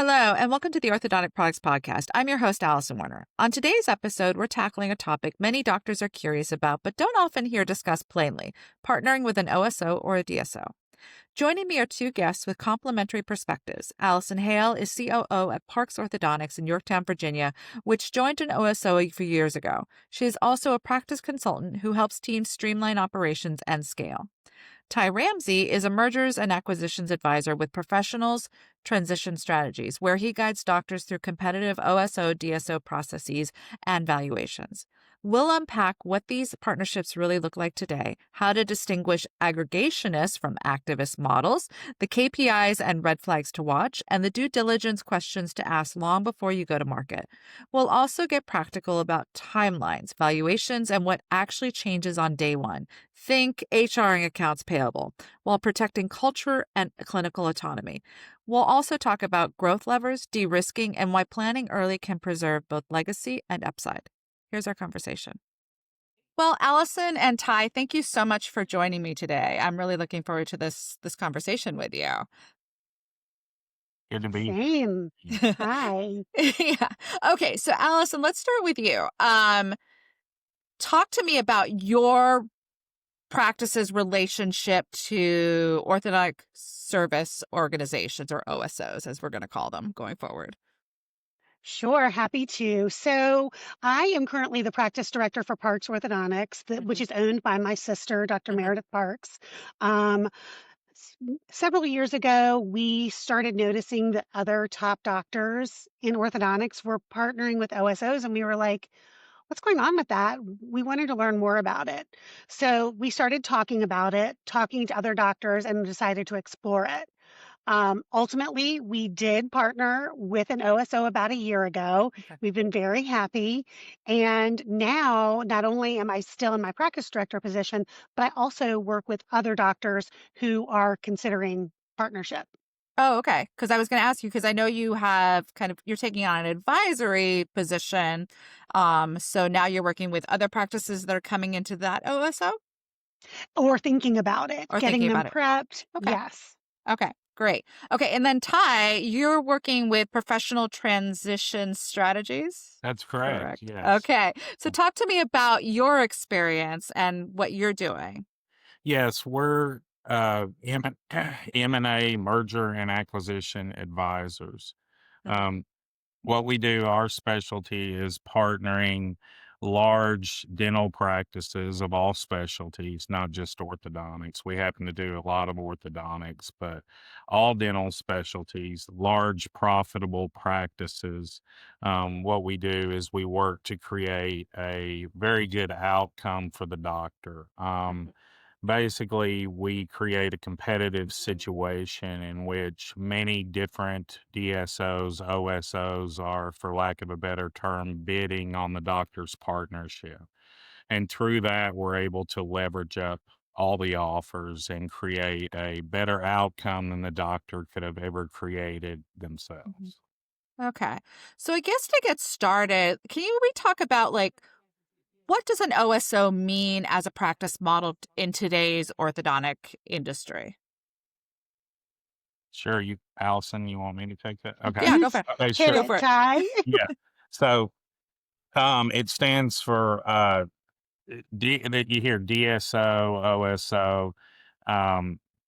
Hello, and welcome to the Orthodontic Products Podcast. I'm your host, Alison Werner. On today's episode, we're tackling a topic many doctors are curious about, but don't often hear discussed plainly, partnering with an OSO or a DSO. Joining me are two guests with complementary perspectives. Allison Hale is COO at Parks Orthodontics in Yorktown, Virginia, which joined an OSO a few years ago. She is also a practice consultant who helps teams streamline operations and scale. Ty Ramsey is a mergers and acquisitions advisor with Professionals Transition Strategies, where he guides doctors through competitive OSO, DSO processes and valuations. We'll unpack what these partnerships really look like today, how to distinguish aggregationists from activist models, the KPIs and red flags to watch, and the due diligence questions to ask long before you go to market. We'll also get practical about timelines, valuations, and what actually changes on day one. Think HR and accounts payable, while protecting culture and clinical autonomy. We'll also talk about growth levers, de-risking, and why planning early can preserve both legacy and upside. Here's our conversation. Well, Allison and Ty, thank you so much for joining me today. I'm really looking forward to this conversation with you. Good to be Same. Hi. Yeah. Okay, so Allison, let's start with you. Talk to me about your practice's relationship to orthodontic service organizations, or OSOs, as we're going to call them going forward. Sure, happy to. So I am currently the practice director for Parks Orthodontics, which is owned by my sister, Dr. Meredith Parks. Several years ago, we started noticing that other top doctors in orthodontics were partnering with OSOs, and we were like, what's going on with that? We wanted to learn more about it. So we started talking about it, talking to other doctors, and decided to explore it. Ultimately, we did partner with an OSO about a year ago. Okay. We've been very happy. And now, not only am I still in my practice director position, but I also work with other doctors who are considering partnership. Oh, okay. Because I was going to ask you, because I know you have you're taking on an advisory position. So now you're working with other practices that are coming into that OSO? Or thinking about it, Or getting thinking them about it. prepped. Okay. Yes. Okay, great. Okay, and then Ty, you're working with Professional Transition Strategies? That's correct. Yes. Okay, so talk to me about your experience and what you're doing. Yes, we're M&A, merger and acquisition advisors. What we do, our specialty is partnering large dental practices of all specialties, not just orthodontics. We happen to do a lot of orthodontics, but all dental specialties, large profitable practices. What we do is we work to create a very good outcome for the doctor. Basically, we create a competitive situation in which many different DSOs, OSOs are, for lack of a better term, bidding on the doctor's partnership. And through that, we're able to leverage up all the offers and create a better outcome than the doctor could have ever created themselves. Okay, so I guess to get started, can we talk about what does an OSO mean as a practice model in today's orthodontic industry? Sure, Allison, you want me to take that? Okay. Yeah, go for it. Okay, Hit sure. Go it, for it. Ty. Yeah. So it stands for that you hear DSO, OSO.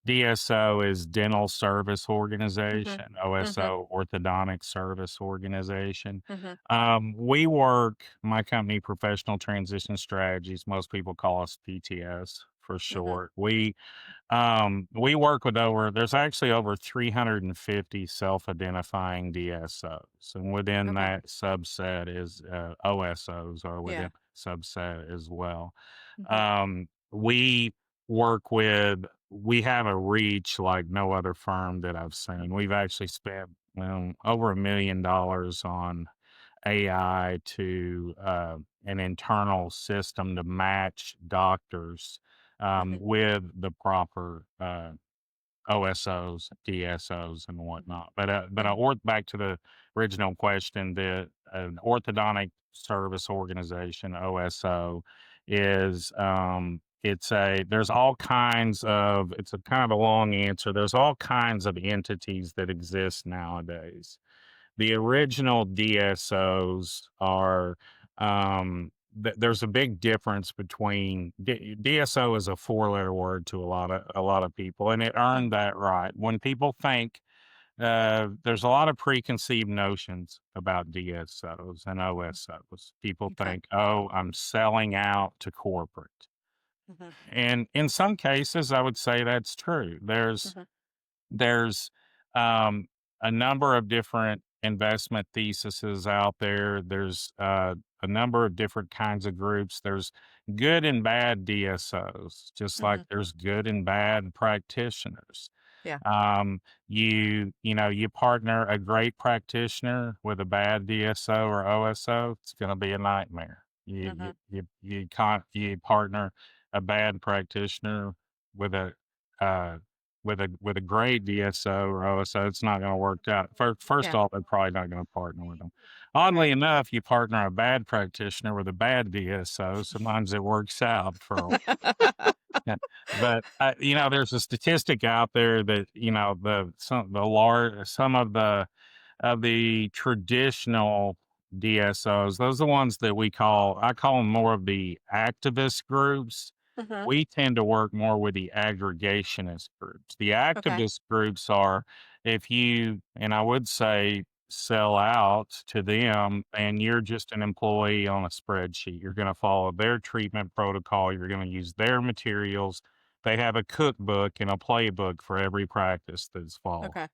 DSO is Dental Service Organization, OSO Orthodontic Service Organization. We work, my company, Professional Transition Strategies, most people call us PTS for short. We work with there's actually over 350 self-identifying DSOs, and within that subset is OSOs are within subset as well. We have a reach like no other firm that I've seen. We've actually spent over $1 million on AI to an internal system to match doctors with the proper OSOs, DSOs, and whatnot. But back to the original question, an orthodontic service organization, OSO, is there's all kinds of, it's a kind of a long answer. There's all kinds of entities that exist nowadays. The original DSOs are, there's a big difference between DSO is a four-letter word to a lot of people, and it Mm, earned that right. When people think, there's a lot of preconceived notions about DSOs and OSOs. People okay. think, oh, I'm selling out to corporate. Mhm, And in some cases, I would say that's true. mhm, There's um, a number of different investment theses out there. There's a number of different kinds of groups. There's good and bad DSOs, just like mhm. there's good and bad practitioners. Yeah. You partner a great practitioner with a bad DSO or OSO, it's going to be a nightmare. Mhm. You partner a bad practitioner with a uh, with a great DSO or OSO, it's not going to work out. First Yeah. off, they're probably not going to partner with them. Right. Oddly enough, you partner a bad practitioner with a bad DSO, sometimes it works out for yeah, but, there's a statistic out there that, some of the traditional DSOs, those are the ones that I call them more of the activist groups. Mhm. We tend to work more with the aggregationist groups. The Okay. activist groups are if you, and I would say, sell out to them and you're just an employee on a spreadsheet. You're going to follow their treatment protocol. You're going to use their materials. They have a cookbook and a playbook for every practice that's followed. Okay.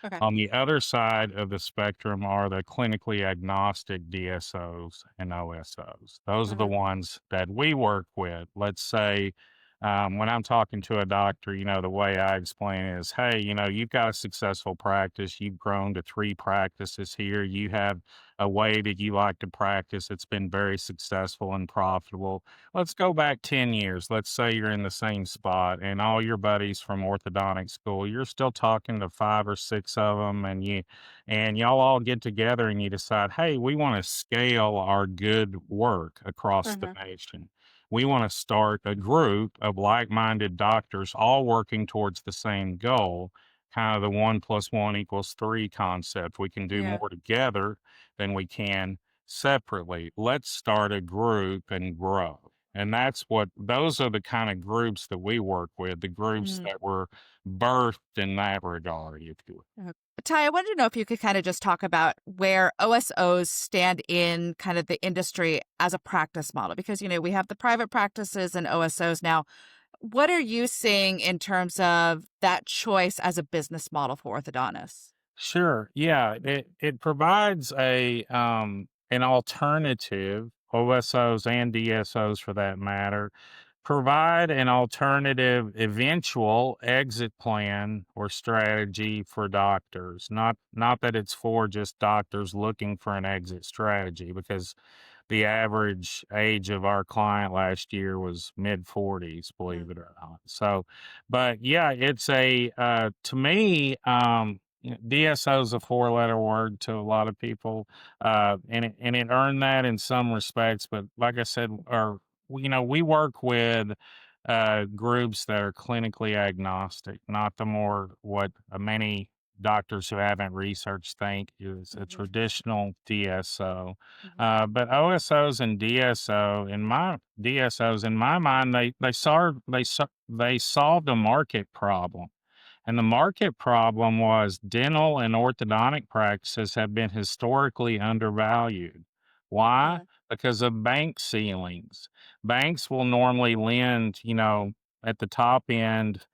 Okay. On the other side of the spectrum are the clinically agnostic DSOs and OSOs. Those are the Mhm. ones that we work with. Let's say when I'm talking to a doctor, the way I explain it is, hey, you've got a successful practice. You've grown to 3 practices here. You have a way that you like to practice. It's been very successful and profitable. Let's go back 10 years. Let's say you're in the same spot and all your buddies from orthodontic school, you're still talking to 5 or 6 of them and y'all all get together and you decide, hey, we want to scale our good work across the Mhm. nation. We want to start a group of like-minded doctors all working towards the same goal, kind of the 1 + 1 = 3 concept. We can do Yeah. more together than we can separately. Let's start a group and grow. And those are the kind of groups that we work with, the groups Mm. that were birthed in that regard, if you will. Ty, I wanted to know if you could kind of just talk about where OSOs stand in kind of the industry as a practice model, because, we have the private practices and OSOs now. What are you seeing in terms of that choice as a business model for orthodontists? Sure. Yeah. It provides an alternative, OSOs and DSOs for that matter, provide an alternative eventual exit plan or strategy for doctors. Not that it's for just doctors looking for an exit strategy, because the average age of our client last year was mid 40s, believe Mm. it or not. So, but yeah, it's to me, DSO is a four-letter word to a lot of people, and it earned that in some respects. But like I said, we work with groups that are clinically agnostic, not the more what many doctors who haven't researched think is a Mhm. traditional DSO. Mhm. But DSOs in my mind, they solved a market problem. And the market problem was dental and orthodontic practices have been historically undervalued. Why? Mhm. Because of bank ceilings. Banks will normally lend, at the top end,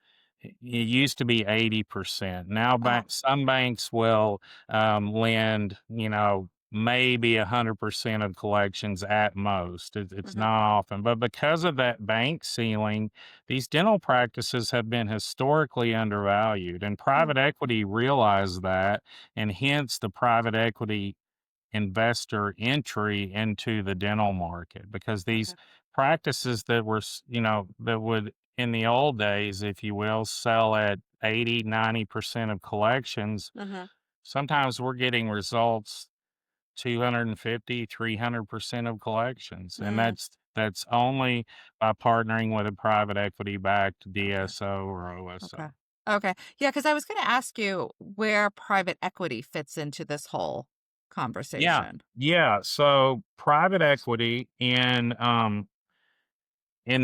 it used to be 80%. Now, Uh-huh. some banks will lend, maybe 100% of collections at most. It's Mhm. not often. But because of that bank ceiling, these dental practices have been historically undervalued, and Mm. private equity realized that, and hence the private equity investor entry into the dental market, because these Okay. practices that would in the old days, if you will, sell at 80-90% of collections, Mhm. sometimes we're getting results 250, 300% of collections. And Mm. that's only by partnering with a private equity backed Okay. DSO or OSO. Okay. Okay. Yeah, because I was going to ask you where private equity fits into this whole Yeah. conversation? Yeah. So private equity in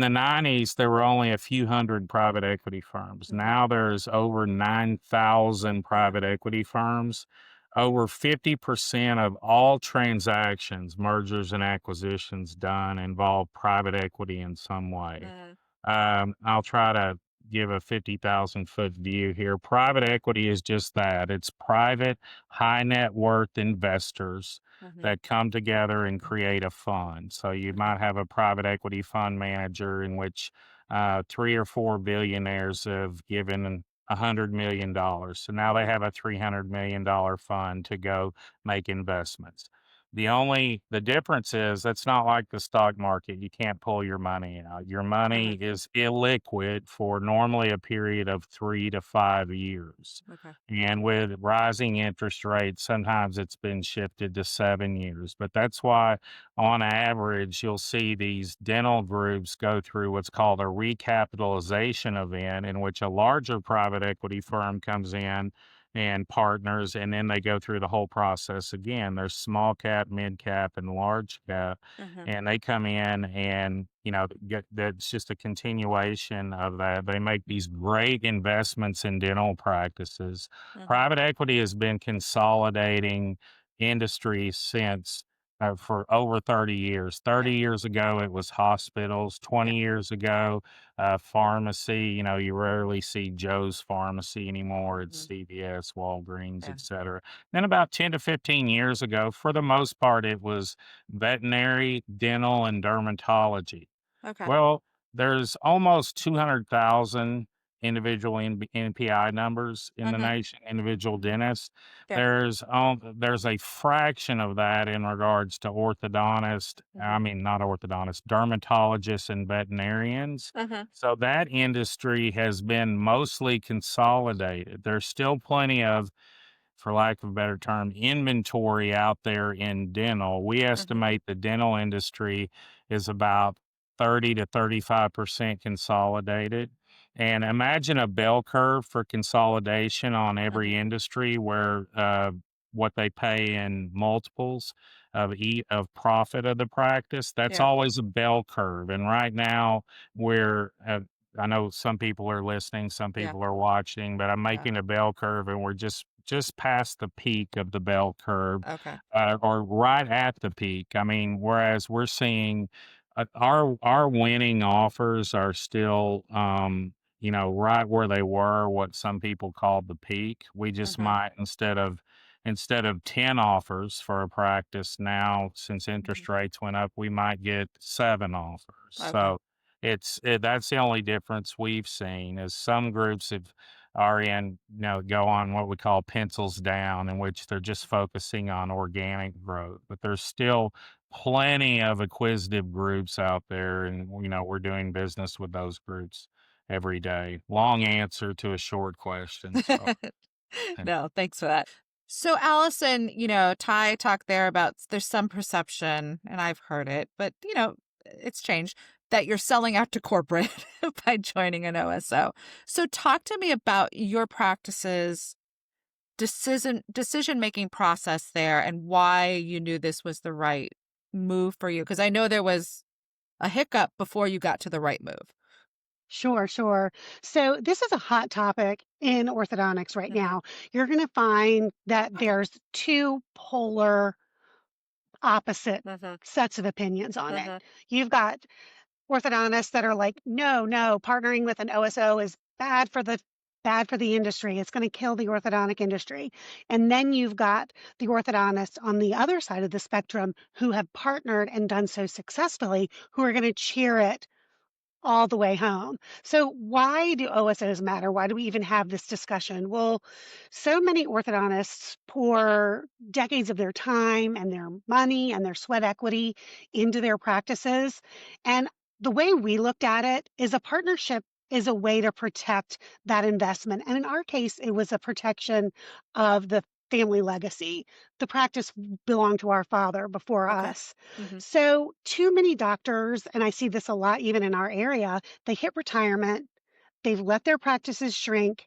the 90s, there were only a few hundred private equity firms. Mhm. Now there's over 9,000 Yeah. private equity firms. Over 50% of all transactions, mergers and acquisitions done involve private equity in some way. Mhm. I'll try to give a 50,000-foot view here. Private equity is just that. It's private, high net worth investors Mhm. that come together and create a fund. So you Okay. might have a private equity fund manager in which three or four billionaires have given $100 million. So now they Okay. have a $300 million fund to go make investments. The difference is that's not like the stock market. You can't pull your money out. Your money Mhm. is illiquid for normally a period of 3 to 5 years. Okay. And with rising interest rates, sometimes it's been shifted to 7 years. But that's why, on average, you'll see these dental groups go through what's called a recapitalization event, in which a larger private equity firm comes in and partners, and then they go through the whole process again. There's small cap, mid cap, and large cap, Mhm. and they come in and get that's just a continuation of that. They make these great investments in dental practices. Mhm. Private equity has been consolidating industry since. For over 30 years. Yeah. 30 years ago, it was hospitals. Yeah. 20 years ago, pharmacy. You rarely see Joe's Pharmacy anymore. It's Mhm. CVS, Walgreens, Yeah. etc. Then about 10 to 15 years ago, for the most part, it was veterinary, dental, and dermatology. Okay. Well, there's almost 200,000 individual NPI numbers in the Mhm. nation, individual dentists. Yeah. There's a fraction of that in regards to Mhm. not orthodontists, dermatologists and veterinarians. Mhm. So that industry has been mostly consolidated. There's still plenty of, for lack of a better term, inventory out there in dental. We Mhm. estimate the dental industry is about 30 to 35% consolidated. And imagine a bell curve for consolidation on every Mhm. industry where what they pay in multiples of profit of the practice. That's Yeah. always a bell curve. And right now, we're I know some people are listening, some Yeah. people are watching, but I'm Yeah. making a bell curve, and we're just past the peak of the bell curve, Okay. or right at the peak. I mean, whereas we're seeing our winning offers are still, right where they were, what some people call the peak. We just Mhm. might instead of 10 offers for a practice now, since Mhm. interest rates went up, we might get 7 offers. Okay. So that's the only difference we've seen is some groups go on what we call pencils down, in which they're just focusing on organic growth. But there's still plenty of acquisitive groups out there, and we're doing business with those groups every day. Long answer to a short question. So No, thanks for that. So, Allison, Ty talked there about there's some perception, and I've heard it, but it's changed that you're selling out to corporate by joining an OSO. So, talk to me about your practices decision making process there and why you knew this was the right move for you, because I know there was a hiccup before you got to the right move. Sure, sure. So this is a hot topic in orthodontics right Mhm. now. You're going to find that there's two polar opposite Mhm. sets of opinions on it. Mhm. You've got orthodontists that are like, no, no, partnering with an OSO is bad for the industry. It's going to kill the orthodontic industry. And then you've got the orthodontists on the other side of the spectrum who have partnered and done so successfully, who are going to cheer it all the way home. So why do OSOs matter? Why do we even have this discussion? Well, so many orthodontists pour decades of their time and their money and their sweat equity into their practices. And the way we looked at it is a partnership is a way to protect that investment. And in our case, it was a protection of the family legacy. The practice belonged to our father before Okay. us. Mhm. So, too many doctors, and I see this a lot even in our area, they hit retirement, they've let their practices shrink,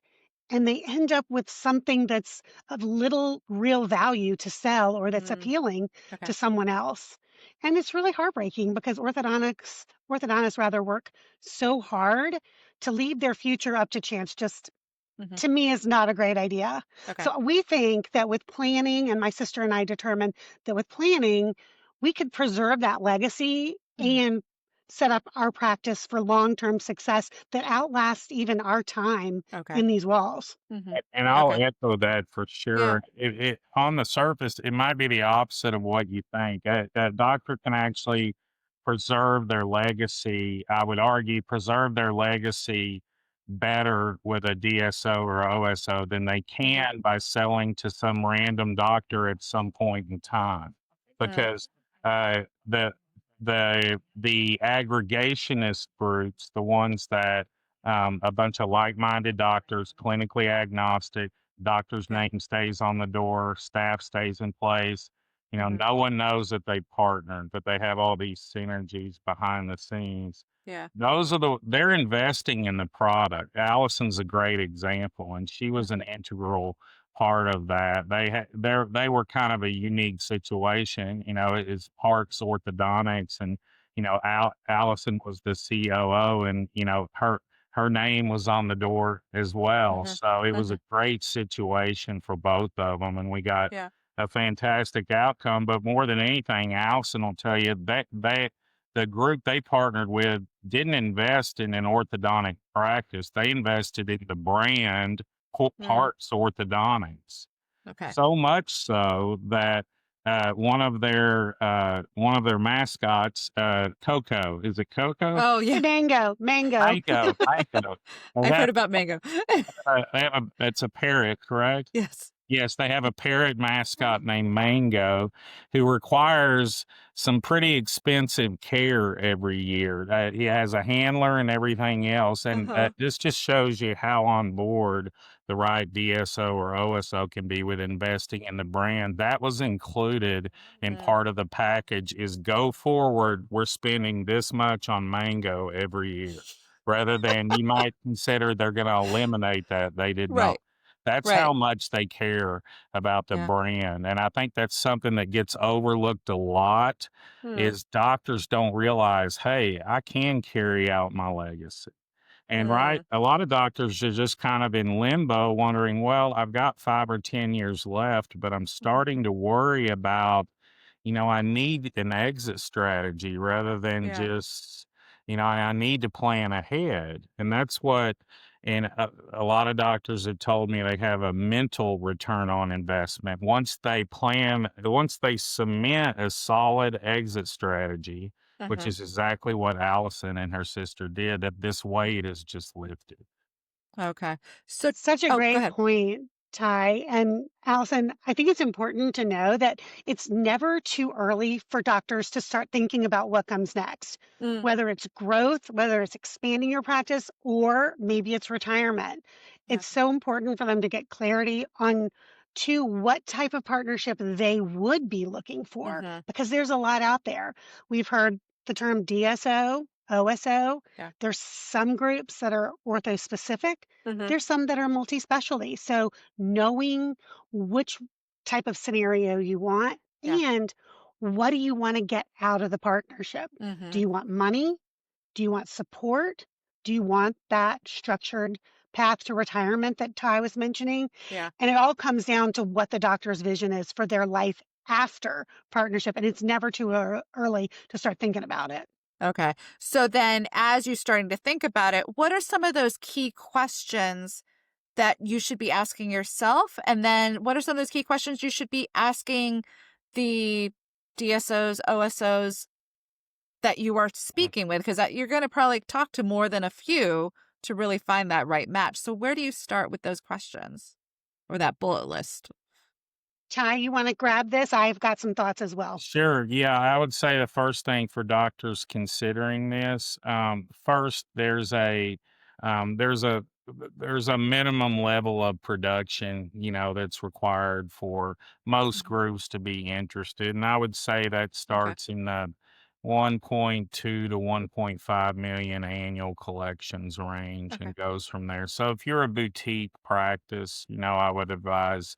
and they end up with something that's of little real value to sell or that's Mm, appealing okay. to someone else. And it's really heartbreaking because orthodontists rather work so hard to leave their future up to chance just Hmm. to me is not a great idea. Okay. So we think that with planning, and my sister and I determined that with planning, we could preserve that legacy Hmm. and set up our practice for long-term success that outlasts even our time Okay. in these walls. Hmm. And I'll Okay. echo that for Yeah. sure. It on the surface, it might be the opposite of what you think. A doctor can actually preserve their legacy. I would argue preserve their legacy better with a DSO or OSO than they Hmm. can by selling to some random doctor at some point in time, Mm, because the the aggregationist groups, the ones that a bunch of like-minded doctors, clinically agnostic, doctor's yeah. name stays on the door, staff stays in place. Hmm. No one knows that they partnered, but they have all these synergies behind the scenes. Yeah. They're investing in the product. Allison's a great example, and she was an Hmm. integral part of that. They were kind of a unique situation. It's Parks Orthodontics, and Allison was the COO, and her name was on the door as well. Hmm. So it was Hmm. a great situation for both of them, and we got Yeah. a fantastic outcome. But more than anything, Allison will tell you that the group they partnered with didn't invest in an orthodontic practice. They invested in the brand Mm, Parks Orthodontics. okay. So much so that one of their mascots, Coco, is it Coco? Oh, yeah. Mango, mango. Mango, Mango. They I've have, heard about mango. it's a parrot, correct? Yes. Yes, they have a parrot mascot named Mango who requires some pretty expensive care every year. He has a handler and everything else. And Uh-huh. this just shows you how on board the right DSO or OSO can be with investing in the brand. That was included in Mm, part of the package is go forward, we're spending this much on Mango every year. Rather than you might consider they're going to eliminate that. They did not. right. That's Right. how much they care about the Yeah. brand, and I think that's something that gets overlooked a lot, Mm, is doctors don't realize, "Hey, I can carry out my legacy." And right, mm, a lot of doctors are just kind of in limbo wondering, "Well, I've got 5 or 10 years left, but I'm mhm. starting to worry about, I need an exit strategy rather than Yeah. just, I need to plan ahead." And that's what, and a lot of doctors have told me they have a mental return on investment. Once they cement a solid exit strategy, which Uh-huh. is exactly what Allison and her sister did, that this weight is just lifted. Okay. So, Such a oh, go great ahead. point, Ty. And Allison, I think it's important to know that it's never too early for doctors to start thinking about what comes next, Mm, whether it's growth, whether it's expanding your practice, or maybe it's retirement. yeah. It's so important for them to get clarity on to what type of partnership they would be looking for, Mm-hmm. because there's a lot out there. We've heard the term DSO, OSO. Yeah. There's some groups that are ortho specific, Mm-hmm. there's some that are multi-specialty. So knowing which type of scenario you want Yeah. and what do you want to get out of the partnership? Do Mm-hmm. you want money? Do you want support? Do you want that structured path to retirement that Ty was mentioning? Yeah. And it all comes down to what the doctor's vision is for their life after partnership. And it's never too early to start thinking about it. Okay. So then, as you're starting to think about it, what are some of those key questions that you should be asking yourself? And then what are some of those key questions you should be asking the DSOs, OSOs that you are speaking with? Because you're going to probably talk to more than a few to really find that right match. So where do you start with those questions or that bullet list? Ty, you want to grab this? I've got some thoughts as well. Sure. Yeah, I would say the first thing for doctors considering this, first um, there's a there's a minimum level of production, that's required for most Mhm. groups to be interested, and I would say that Okay. starts in the 1.2 to 1.5 million annual collections range Okay. and goes from there. So if you're a boutique practice, I would advise,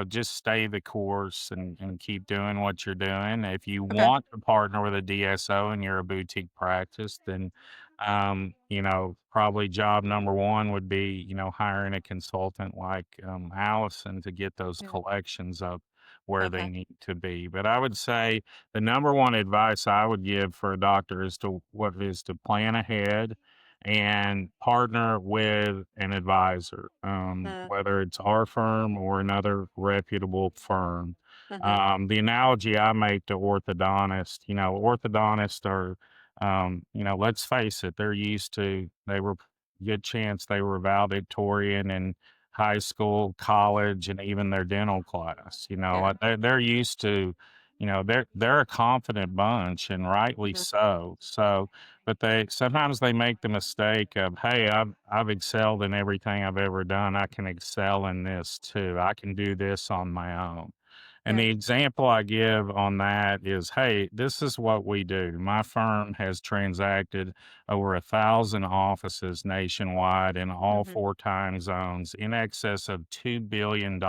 just stay the course and keep doing what you're doing. If you Okay. want to partner with a DSO and you're a boutique practice, then probably job number one would be, hiring a consultant like Allison to get those Yeah. collections up where they Okay. need to be. But I would say the number one advice I would give for a doctor is to plan ahead and partner with an advisor, Mm, whether it's our firm or another reputable firm. mhm. The analogy I make to orthodontists are, let's face it, they were good chance they were valedictorian in high school, college, and even their dental class. Yeah. They're used to, they're a confident bunch, and rightly Mhm. so. So, but they sometimes they make the mistake of, hey, I've excelled in everything I've ever done. I can excel in this too. I can do this on my own. And Yeah. the example I give on that is, hey, this is what we do. My firm has transacted over 1,000 offices nationwide in all Mhm. 4 time zones, in excess of $2 billion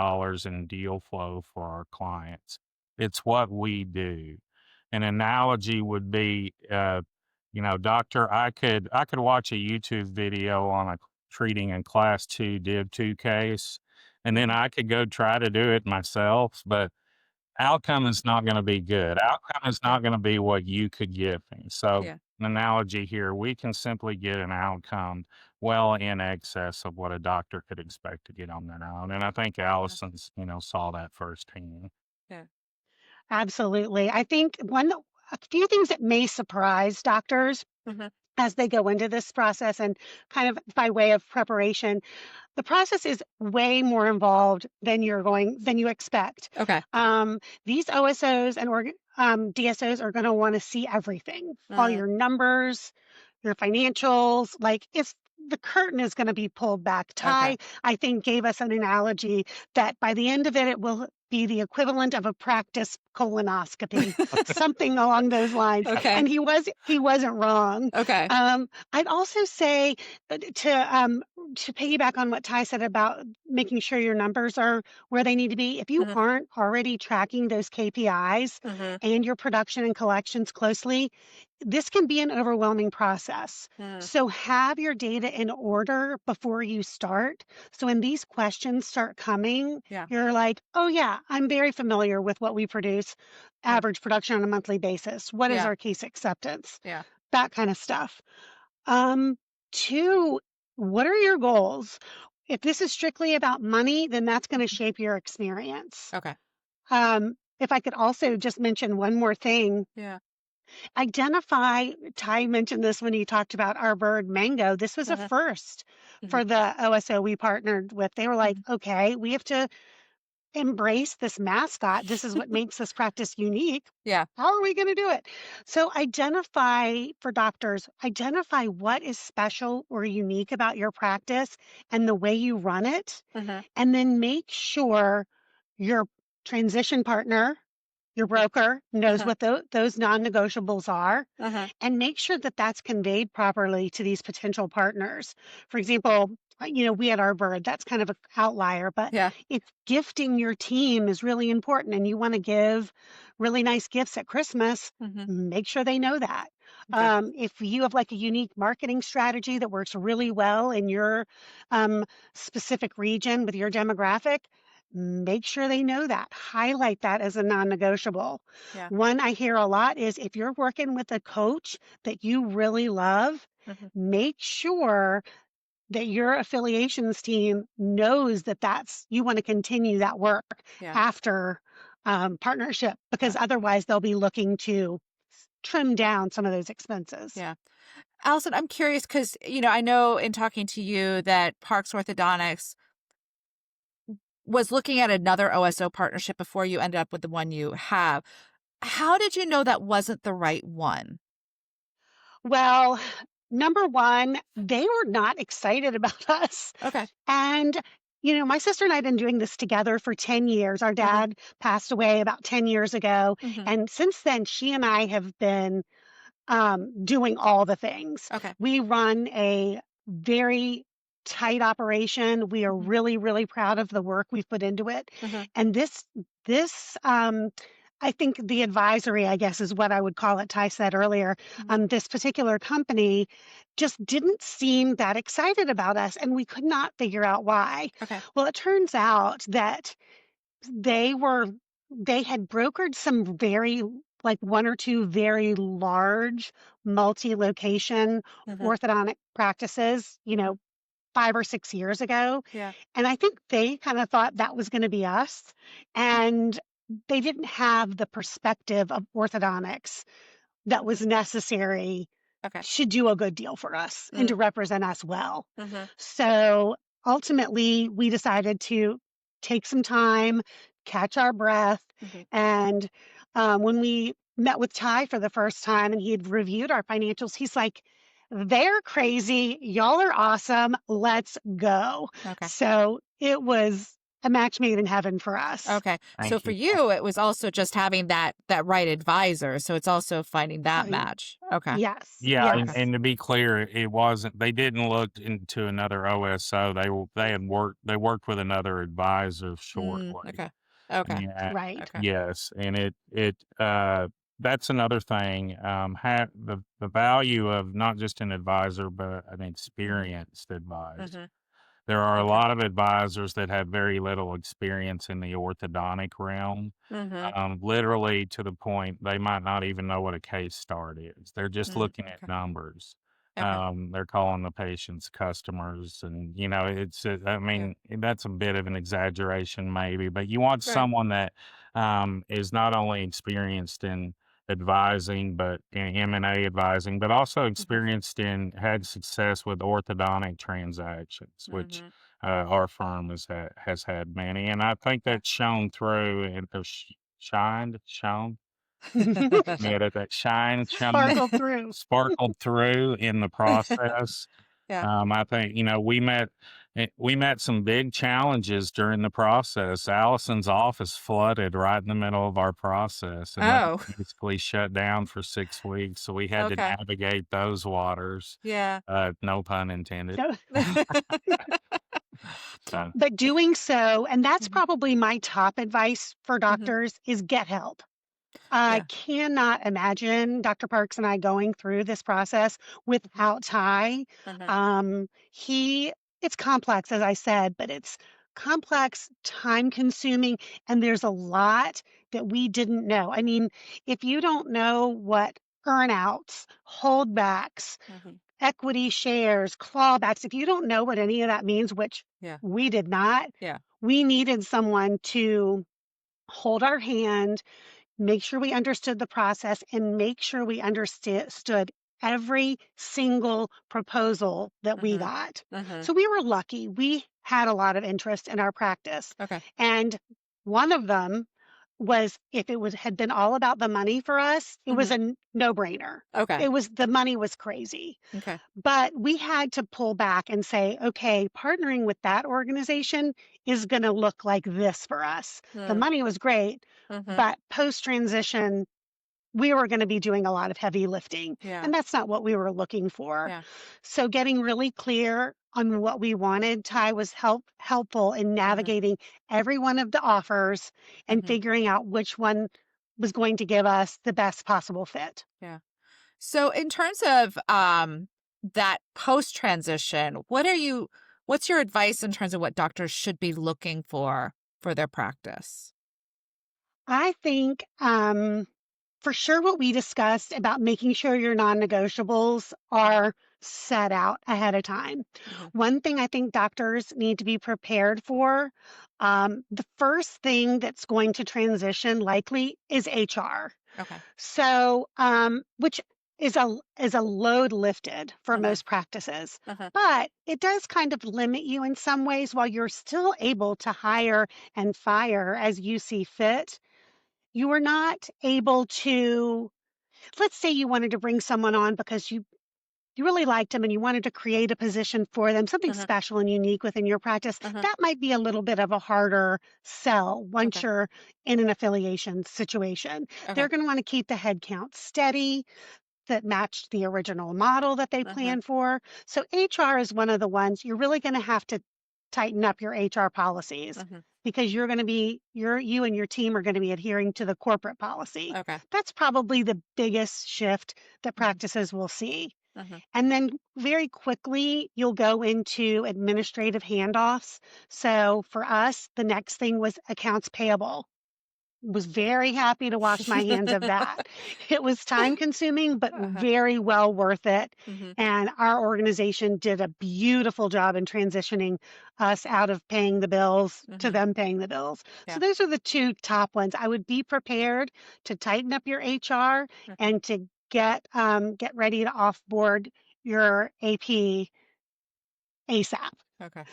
in deal flow for our clients. It's what we do. An analogy would be, doctor, I could watch a YouTube video on a treating a class 2 Div 2 case, and then Mhm. I could go try to do it myself, but outcome is not gonna be good. Outcome is Yeah. not gonna be what you could give me. So, Yeah. an analogy here, we can simply get an outcome well in excess of what a doctor could expect to get on their own, and I think Yeah. Allison's, saw that firsthand. Yeah. Absolutely. I think a few things that may surprise doctors Mhm. as they go into this process and kind of by way of preparation. The process is way more involved than you expect. Okay. These OSOs and DSOs are going to want to see everything, all Mm, your numbers, your financials. Like if the curtain is going to be pulled back. okay. Ty, I think, gave us an analogy that by the end of it, it will be the equivalent of a practice colonoscopy, something along those lines. Okay. And he wasn't wrong. Okay. I'd also say to piggyback on what Ty said about making sure your numbers are where they need to be, if you Mhm. aren't already tracking those KPIs Mhm. and your production and collections closely, this can be an overwhelming process. Mm. So have your data in order before you start. So when these questions start coming, Yeah. you're like, oh, yeah, I'm very familiar with what we produce, Yeah. average production on a monthly basis. What is Yeah. our case acceptance? Yeah. That kind of stuff. Um, Two, what are your goals? If this is strictly about money, then that's going to Mhm. shape your experience. Okay. If I could also just mention one more thing, Yeah. identify, Ty mentioned this when he talked about our bird Mango. This was a Mhm. first Mhm. for the OSO we partnered with. They were like, Mhm. okay, we have to embrace this mascot. This is what makes this practice unique. Yeah. How are we going to do it? So, identify for doctors, identify what is special or unique about your practice and the way you run it. Mhm. And then make sure your transition partner, your broker, knows Mhm. what those non negotiables are Mhm. and make sure that that's conveyed properly to these potential partners. For example, we had our bird, that's kind of an outlier, but Yeah. if gifting your team is really important and you want to give really nice gifts at Christmas, Mhm. make sure they know that. Okay. If you have like a unique marketing strategy that works really well in your um, specific region with your demographic, make sure they know that. Highlight that as a non negotiable. Yeah. One I hear a lot is if you're working with a coach that you really love, Mhm. make sure that your affiliations team knows that you want to continue that work Yeah. after partnership, because Yeah. otherwise they'll be looking to trim down some of those expenses. Yeah. Allison, I'm curious because, I know in talking to you that Parks Orthodontics was looking at another OSO partnership before you ended up with the one you have. How did you know that wasn't the right one? Well, number one, they were not excited about us. Okay. And, my sister and I have been doing this together for 10 years. Our Mhm. dad passed away about 10 years ago. Mhm. And since then, she and I have been doing all the things. Okay. We run a very tight operation. We are Mhm. really, really proud of the work we've put into it. Mhm. And this, I think the advisory, I guess, is what I would call it. Ty said earlier, Mhm. this particular company just didn't seem that excited about us, and we could not figure out why. Okay. Well, it turns out that they were they had brokered some very like one or two very large multi-location Mhm. orthodontic practices, Mhm. 5 or 6 years ago. Yeah. And I think they kind of thought that was going to be us. And they didn't have the perspective of orthodontics that Mhm. was necessary Okay. to do a good deal for us and Mm. to represent us well. Mhm. So ultimately, we decided to take some time, catch our breath. Mhm. And when we met with Ty for the first time and he had reviewed our financials, he's like, they're crazy. Y'all are awesome. Let's go. Okay. So it was a match made in heaven for us. Okay. So Thank for you. you, it was also just having that right advisor. So it's also finding that Fine. match. Okay. Yes. Yeah, and, Okay. Yes. and to be clear, it wasn't. They didn't look into another OSO. They worked with another advisor shortly. Okay. Okay. And Right. Okay. yes, and that's another thing. The value of not just an advisor but an Mhm. experienced advisor. Mhm. There are a Okay. lot of advisors that have very little experience in the orthodontic realm, Mhm. literally to the point they might not even know what a case start is. They're just looking at Okay. numbers. Okay. They're calling the patients customers, and I Yeah. mean, that's a bit of an exaggeration, maybe, but you want Right. someone that is not only experienced in advising, but in M&A advising, but also Mhm. experienced in had success with orthodontic transactions, which Mhm. our firm has had many, and I think Yeah. that's shown through and shown. Yeah, that shine shone Sparkled through. sparkled through in the process. Yeah. I think we met some big challenges during the process. Allison's office flooded right in the middle of our process, and they Oh. basically shut down for 6 weeks. So we had to Okay. navigate those waters. Yeah. No pun intended. So Uh, but doing so, and that's Mhm. probably my top advice for Mhm. doctors is get help. I Yeah. cannot imagine Dr. Parks and I going through this process without Ty. Mhm. He it's complex, as I said, but it's complex, time consuming, and there's a lot that we didn't know. I mean, if you don't know what earnouts, holdbacks, Mhm. equity shares, clawbacks, if you don't know what any of that means, which Yeah. we did not, Yeah. we needed someone to hold our hand, make sure we understood the process, and make sure we understood every single proposal that we Mhm. got. Mhm. So we were lucky. We had a lot of interest in our practice. Okay. And one of them was if it was had been all about the money for us, it was Mhm. a no-brainer. Okay. It was the money was crazy. Okay. But we had to pull back and say, okay, partnering with that organization is going to look like this for us. The Mm. money was great, Mhm. but post transition, we were going to be doing a lot of heavy lifting. Yeah. And that's not what we were looking for. Yeah. So getting really clear on what we wanted, Ty was helpful in Mhm. navigating every one of the offers and Mhm. figuring out which one was going to give us the best possible fit. Yeah. So in terms of that post transition, what's your advice in terms of what doctors should be looking for their practice? I think for sure what we discussed about making sure your non-negotiables are set out ahead of time. Mhm. One thing I think doctors need to be prepared for, the first thing that's going to transition likely is HR. Okay. So, which is a load lifted for Mhm. most practices, Mhm. but it does kind of limit you in some ways while you're still able to hire and fire as you see fit. You are not able to, let's say you wanted to bring someone on because you really liked them and you wanted to create a position for them, something Mhm. special and unique within your practice. Mhm. That might be a little bit of a harder sell once Okay. you're in an affiliation situation. They're Okay. going to want to keep the head count steady. that matched the original model that they Mm-hmm. planned for. So HR is one of the ones you're really going to have to tighten up your HR policies Mm-hmm. because you're going to be you and your team are going to be adhering to the corporate policy. Okay. That's probably the biggest shift that Mm-hmm. practices will see. Mm-hmm. And then very quickly, you'll go into administrative handoffs. So for us, the next thing was accounts payable. Was very happy to wash my hands of that. It was time consuming, but Uh-huh. very well worth it. Mm-hmm. And our organization did a beautiful job in transitioning us out of paying the bills to Mm-hmm. them paying the bills. So Yeah. those are the two top ones. I would be prepared to tighten up your HR Mm-hmm. and to get ready to offboard your AP ASAP. Okay.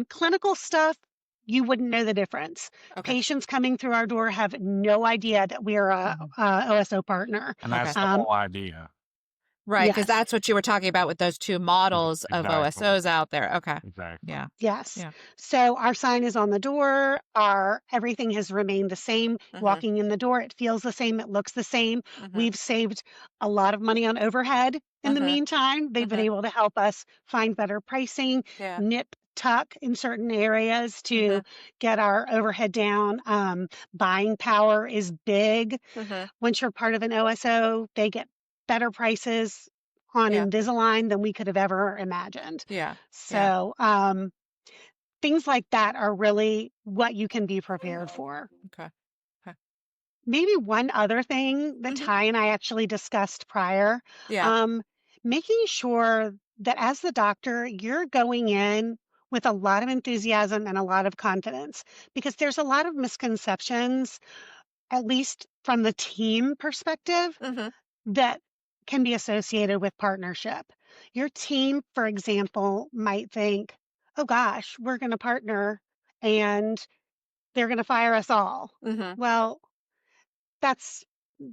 Clinical stuff, you wouldn't know the difference. Okay. Patients coming through our door have no idea that we're Mhm. a OSO partner. And Okay. that's the whole idea. Right, because Yes, that's what you were talking about with those two models of Exactly. OSOs out there. Okay. Exactly. Yeah. yes. Yeah. So our sign is on the door. Our everything has remained the same. Mm-hmm. Walking in the door, it feels the same. It looks the same. Mm-hmm. We've saved a lot of money on overhead. In the Mm-hmm. meantime, they've been Mm-hmm. able to help us find better pricing, Yeah. nip tuck in certain areas Mm-hmm. to get our overhead down. Buying power is big. Mm-hmm. Once you're part of an OSO, they get better prices on Yeah. Invisalign than we could have ever imagined. Yeah. Yeah. So, things like that are really what you can be prepared for. Okay. Okay. Maybe one other thing that Mm-hmm. Ty and I actually discussed prior, Yeah. um, making sure that as the doctor, you're going in with a lot of enthusiasm and a lot of confidence because there's a lot of misconceptions, at least from the team perspective, Mm-hmm. that can be associated with partnership. Your team, for example, might think, oh gosh, we're going to partner and they're going to fire us all. Mm-hmm. Well, that's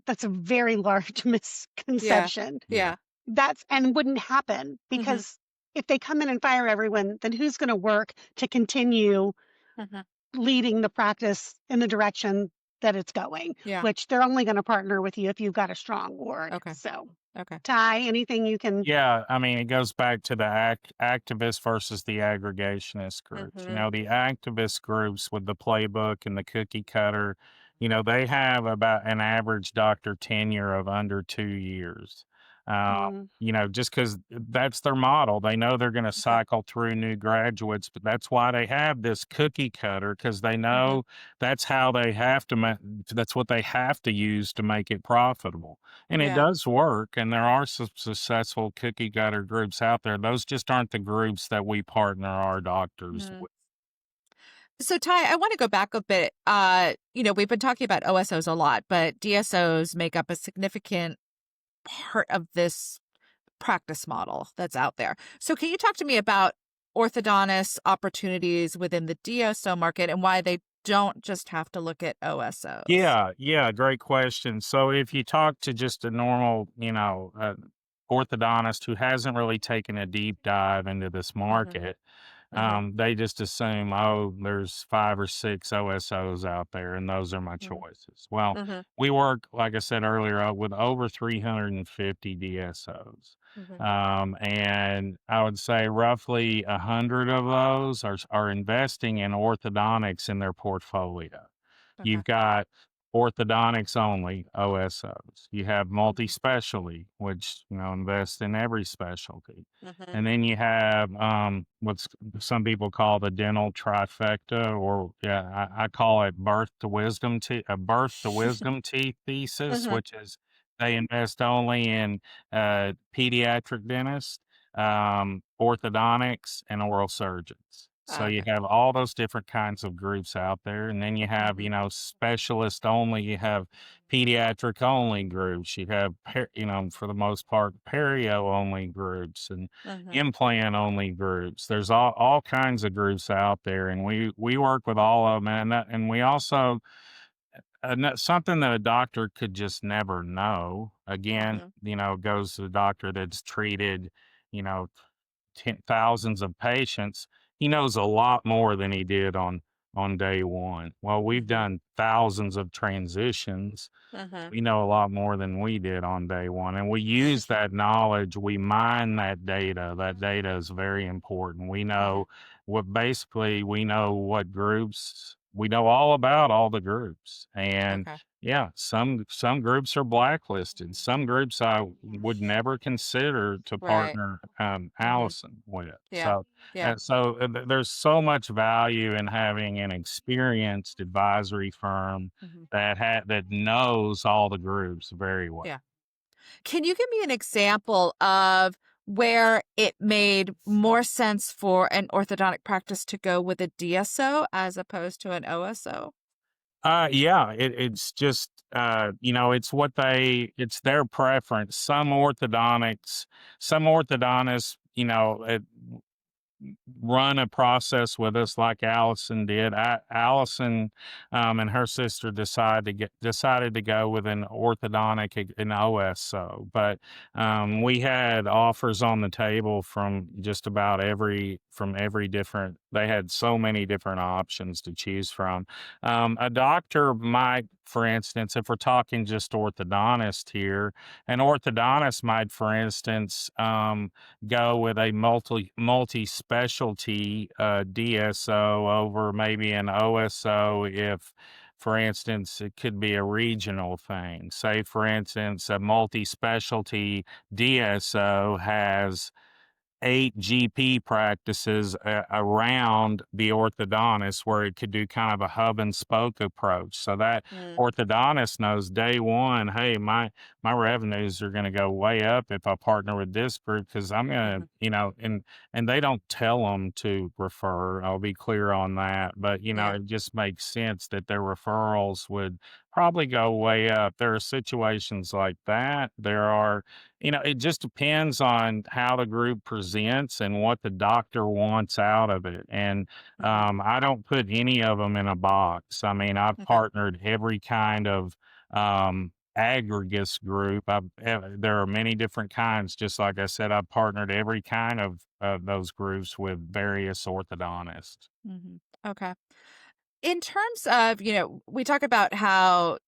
that's a very large Yeah. misconception. Yeah. Yeah. That's and wouldn't happen Mm-hmm. because if they come in and fire everyone, then who's going to work to continue Mm-hmm. leading the practice in the direction that it's going, Yeah. which they're only going to partner with you if you've got a strong org. Okay. So, Okay. Ty, anything you can Yeah, I mean, it goes back to the activist versus the aggregationist groups. Mm-hmm. The activist groups with the playbook and the cookie cutter, they have about an average doctor tenure of under 2 years. mm, Just because that's their model. They know they're going to Okay. cycle through new graduates, but that's why they have this cookie cutter because they Mm-hmm. know that's how they have to, that's what they have to use to make it profitable. And it Yeah. does work, and there are some successful cookie cutter groups out there. Those just aren't the groups that we partner our doctors Mm-hmm. with. So Ty, I want to go back a bit. We've been talking about OSOs a lot, but DSOs make up a significant part of this practice model that's out there. So can you talk to me about orthodontists' opportunities within the DSO market and why they don't just have to look at OSOs? Yeah, great question. So if you talk to just a normal, orthodontist who hasn't really taken a deep dive into this Mm-hmm. market, Mm-hmm. they just assume, oh, there's 5 or 6 OSOs out there, and those are my Mm-hmm. choices. Well, Mm-hmm. we work, like I said earlier, with over 350 DSOs. Mm-hmm. And I would say roughly 100 of those are investing in orthodontics in their portfolio. Okay. You've got orthodontics only, OSOs. You have Mm-hmm. multi-specialty, which, invest in every specialty. Mm-hmm. And then you have what's some people call the dental trifecta, or yeah, I call it birth to wisdom teeth thesis, Mm-hmm. which is they invest only in pediatric dentists, orthodontics, and oral surgeons. So you Okay. have all those different kinds of groups out there, and then you have, Mm-hmm. specialist only. You have pediatric only groups. You have, for the most part, perio only groups and Mm-hmm. implant only groups. There's all kinds of groups out there, and we work with all of them, and we also something that a doctor could just never know. Again, Mm-hmm. goes to the doctor that's treated, you know, thousands of patients. He knows a lot more than he did on on day one. Well, we've Mhm. done thousands of transitions. Mhm. We know a lot more than we did on day one. And we use that knowledge, we mine that data. That data is very important. We Mhm. know we know what groups, we know all about all the groups. And Okay. yeah, some groups are blacklisted. Some groups I would never consider to Right. partner Mhm. Allison with. Yeah. Yeah. There's so much value in having an experienced advisory firm Mhm. that knows all the groups very well. Yeah. Can you give me an example of where it made more sense for an orthodontic practice to go with a DSO as opposed to an OSO? Yeah, it's just it's their preference. Some orthodontists, run a process with us like Allison did. Allison and her sister decided to go with an an OSO, but we had offers on the table from just about every different. They had so many different options to choose from. A doctor might, for instance, if we're talking just orthodontist here, an orthodontist might, for instance, go with a multi-specialty DSO over maybe an OSO if, for instance, it could be a regional thing. Say, for instance, a multi-specialty DSO has 8 GP practices around the orthodontist where it could do kind of a hub and spoke approach. So that Mm. orthodontist knows day one, hey, my revenues are going to go way up if I partner with this group because I'm going to, Mhm. and they don't tell them to refer. I'll be clear on that, but Yeah. it just makes sense that their referrals would probably go way up. There are situations like that. There are it just depends on how the group presents and what the doctor wants out of it. And Mhm. I don't put any of them in a box. I mean, I've Okay. partnered every kind of aggregates group. There are many different kinds. Just like I said, I've partnered every kind of those groups with various orthodontists. Mhm. Okay. In terms of, we talk about how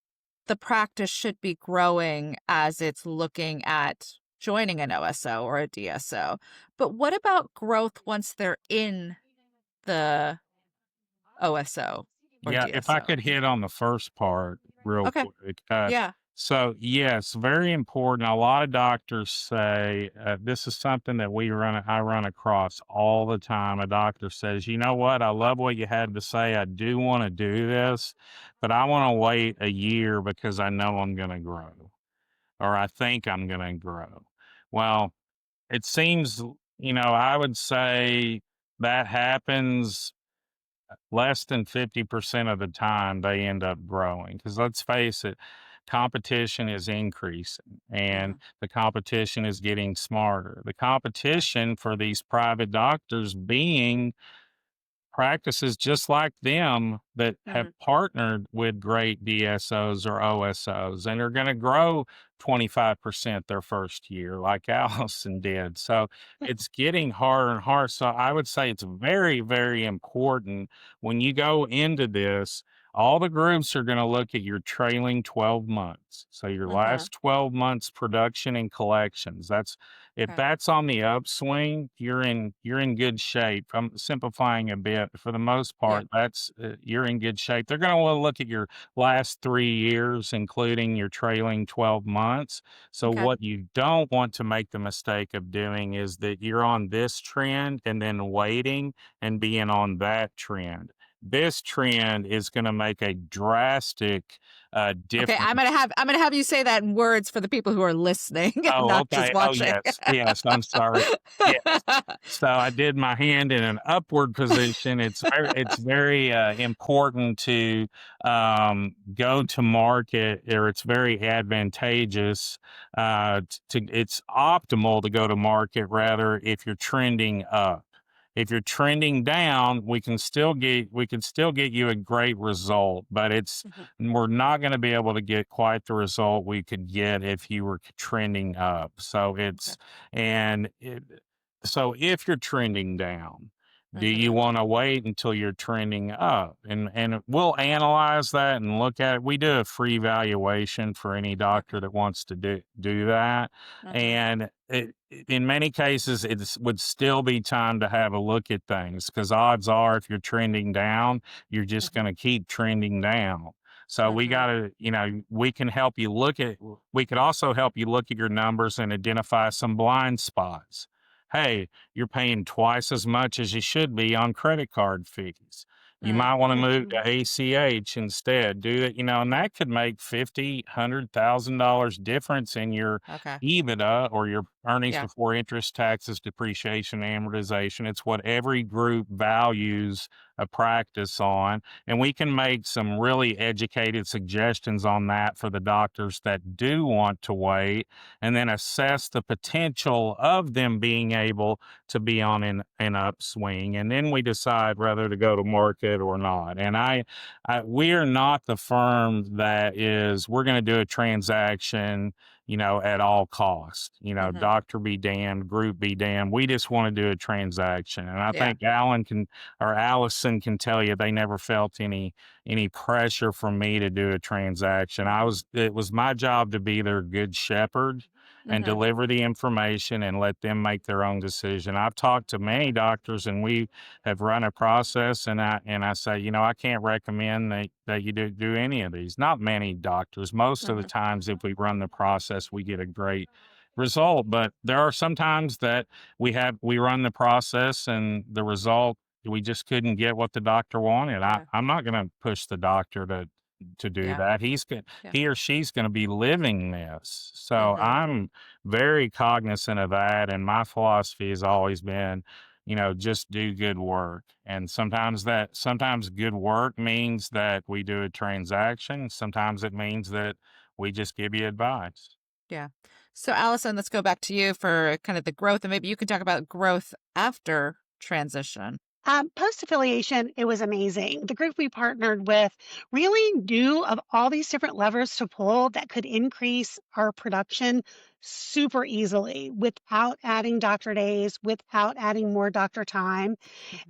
the practice should be growing as it's looking at joining an OSO or a DSO. But what about growth once they're in the OSO or Yeah, if I DSO? could hit on the first part real Okay. quick. Yeah. So, yes, very important. A lot of doctors say this is something that I run across all the time. A doctor says, "You know what? I love what you had to say. I do want to do this, but I want to wait a year because I know I'm going to grow, or I think I'm going to grow." Well, it seems, I would say that happens less than 50% of the time they end up growing because let's face it, competition is increasing and Mhm. the competition is getting smarter. The competition for these private doctors being practices just like them that have Mhm. partnered with great DSOs or OSOs and are going to grow 25% their first year, like Allison did. So it's getting harder and harder. So I would say it's very, very important when you go into this. All the groups are going to look at your trailing 12 months. So your Mhm. last 12 months production and collections. If Okay. that's on the upswing, you're in good shape. I'm simplifying a bit. For the most Yeah. part, that's you're in good shape. They're going to want to look at your last 3 years, including your trailing 12 months. So Okay. what you don't want to make the mistake of doing is that you're on this trend and then waiting and being on that trend. This trend is going to make a drastic Okay. difference. I'm gonna have you say that in words for the people who are listening and Oh, not just okay. Oh, watching. yes. Yes. I'm sorry. Yes. So I did my hand in an upward position. It's very important to go to market, or it's very advantageous. It's optimal to go to market rather if you're trending up. If you're trending down, we can still get you a great result, but Mhm. we're not going to be able to get quite the result we could get if you were trending up. Okay. And it, so if you're trending down, Do you want to wait until you're trending up? And we'll analyze that and look at it. We do a free valuation for any doctor that wants to do that. And in many cases, it would still be time to have a look at things, because odds are, if you're trending down, you're just going to keep trending down. So we got to, we can help you we could also help you look at your numbers and identify some blind spots. Hey, you're paying twice as much as you should be on credit card fees. You might want to move to ACH instead. Do it, and that could make $50,000, $100,000 difference in your EBITDA, or your earnings before interest, taxes, depreciation, amortization. It's what every group values a practice on. And we can make some really educated suggestions on that for the doctors that do want to wait, and then assess the potential of them being able to be on an upswing. And then we decide whether to go to market or not. And we are not the firm that is, we're going to do a transaction, at all costs, doctor be damned, group be damned. We just want to do a transaction. And I think Allison can tell you they never felt any pressure from me to do a transaction. It was my job to be their good shepherd and deliver the information and let them make their own decision. I've talked to many doctors, and we have run a process, and I say, I can't recommend that you do any of these. Not many doctors. Most of the times, if we run the process, we get a great result. But there are some times that we run the process, and the result, we just couldn't get what the doctor wanted. I'm not going to push the doctor to do that. He or she's going to be living this. So I'm very cognizant of that. And my philosophy has always been, just do good work. And sometimes good work means that we do a transaction. Sometimes it means that we just give you advice. Yeah. So Allison, let's go back to you for kind of the growth, and maybe you can talk about growth after transition. Post-affiliation, it was amazing. The group we partnered with really knew of all these different levers to pull that could increase our production super easily without adding doctor days, without adding more doctor time.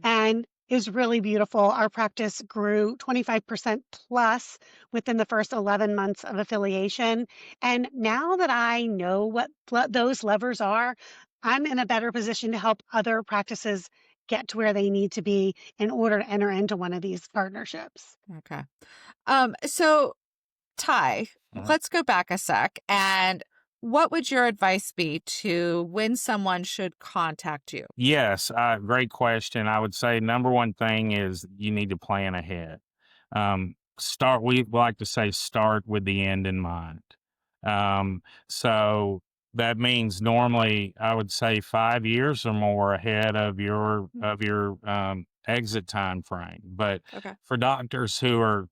And it was really beautiful. Our practice grew 25% plus within the first 11 months of affiliation. And now that I know what those levers are, I'm in a better position to help other practices get to where they need to be in order to enter into one of these partnerships. Okay. So Ty, let's go back a sec. And what would your advice be to when someone should contact you? Yes, great question. I would say number one thing is you need to plan ahead. We like to say start with the end in mind. So that means normally I would say 5 years or more ahead of your exit time frame. But for doctors who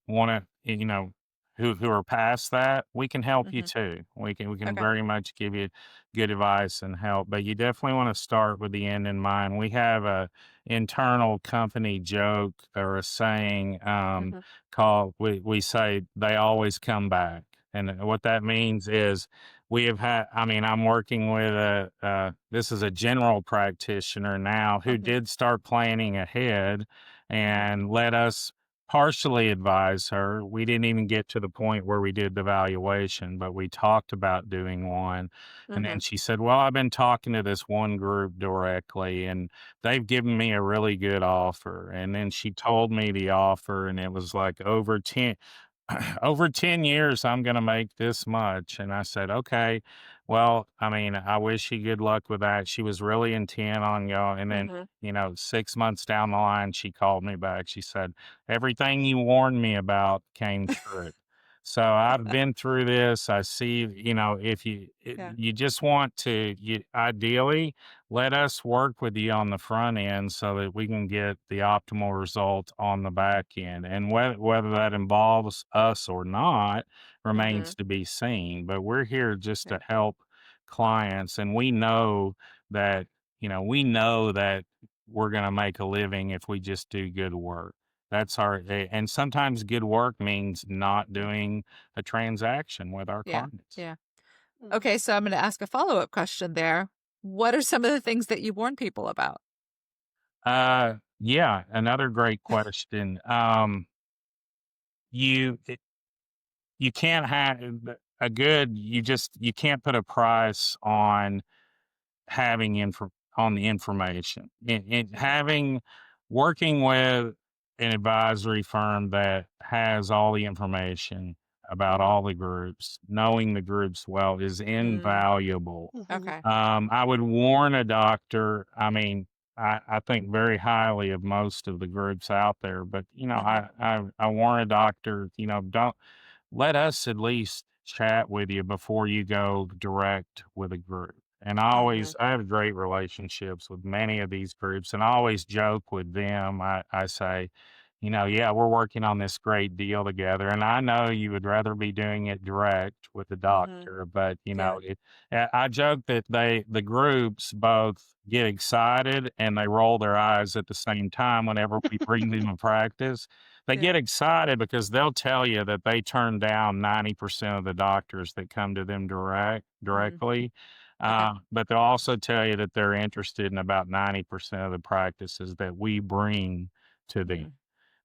who are past that, we can help you too. We can very much give you good advice and help. But you definitely want to start with the end in mind. We have a internal company joke or a saying called, we say they always come back. And what that means is I'm working with this is a general practitioner now who did start planning ahead and let us partially advise her. We didn't even get to the point where we did the valuation, but we talked about doing one. And then she said, well, I've been talking to this one group directly, and they've given me a really good offer. And then she told me the offer, and it was like over 10 years, I'm going to make this much. And I said, okay, well, I wish you good luck with that. She was really intent on going. And then, 6 months down the line, she called me back. She said, everything you warned me about came true. So I've been through this. I see, if you just want to, ideally let us work with you on the front end so that we can get the optimal result on the back end. And whether that involves us or not remains to be seen. But we're here just to help clients. And we know that, we're going to make a living if we just do good work. That's and sometimes good work means not doing a transaction with our clients. Yeah. Okay. So I'm going to ask a follow-up question there. What are some of the things that you warn people about? Yeah, another great question. You it, you can't have a good. You can't put a price on having on the information. Mhm. Having working with an advisory firm that has all the information about Mhm. all the groups, knowing the groups well is Mm. invaluable. Mhm. Okay. I would warn a doctor. I mean, I think very highly of most of the groups out there, but Mhm. I warn a doctor. Don't let us at least chat with you before you go direct with a group. And Mhm. I have great relationships with many of these groups, and I always joke with them. I say, yeah, we're working on this great deal together. And I know you would rather be doing it direct with the Mhm. doctor, but Yeah. I joke that the groups both get excited and they roll their eyes at the same time whenever we bring them a practice. They Yeah. get excited because they'll tell you that they turn down 90% of the doctors that come to them Mm. directly. Okay. But they'll also tell you that they're interested in about 90% of the practices that we bring to them. Mm. Okay.